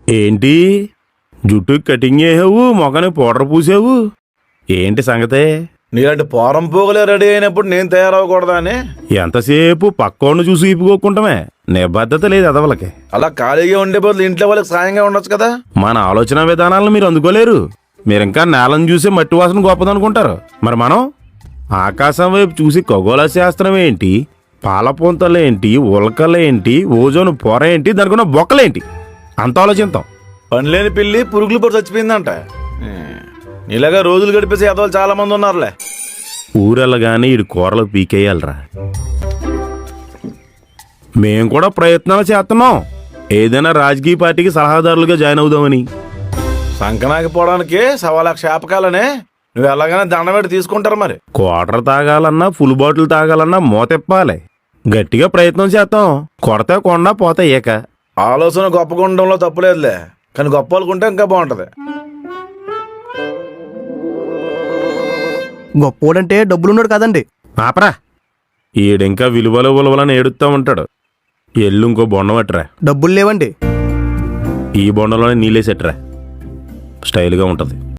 ఏంటి జుట్టు కటింగ్ చేసావు, మొఖానికి పౌడర్ పూసావు, ఏంటి సంగతే? నీలాంటి పోరం పోగలే రెడీ అయినప్పుడు నేను తయారవ్వకూడదా అని. ఎంతసేపు పక్కోడిని చూసి ఇప్పుకోకుంటామే, నిబద్ధత లేదు అదవలకి. అలా ఖాళీగా ఉండే బదులు ఇంట్లో వాళ్ళకి సాయంగా ఉండొచ్చు కదా. మన ఆలోచన విధానాలను మీరు అందుకోలేరు. మీరింకా నేలను చూసి మట్టి వాసన గొప్పదనుకుంటారు. మరి మనం ఆకాశం వైపు చూసి ఖగోళ శాస్త్రం ఏంటి, పాలపొంతలేంటి, ఉల్కలేంటి, ఓజోను పొర ఏంటి, దానికున్న బొక్కలేంటి అంత ఆలోచిస్తాం. పనిలేని పిల్లి పురుగులు పడి చచ్చిపోయిందంట. ఇలాగా రోజులు గడిపేసి ఎదవాళ్ళు చాలా మంది ఉన్నారులే. ఊరెళ్ళగానే ఇడు కూరలు పీకేయాలరా. మేం కూడా ప్రయత్నాలు చేస్తున్నాం, ఏదైనా రాజకీయ పార్టీకి సలహాదారులుగా జాయిన్ అవుదామని. సంకనాకి పోవడానికి 1,00,000 శాపకాలనే నువ్వు ఎలాగైనా దండం పెట్టి తీసుకుంటారు. మరి క్వార్టర్ తాగాలన్నా ఫుల్ బాటిల్ తాగాలన్నా మోతెప్పాలి. గట్టిగా ప్రయత్నం చేస్తాం, కొడతా కొండా పోతా ఏక. ఆలోచన గొప్పగా ఉండడంలో తప్పులేదులే, కానీ గొప్ప వాళ్ళకుంటే ఇంకా బాగుంటది. గొప్పోడంటే డబ్బులున్నాడు కదండి. ఆపరా, ఈడింకా విలువలు ఉలవలని ఏడుస్తూ ఉంటాడు. ఎల్లు ఇంకో బొండ పట్టరా. డబ్బులు లేవండి. ఈ బొండలోనే నీళ్ళేసెట్రా, స్టైల్గా ఉంటుంది.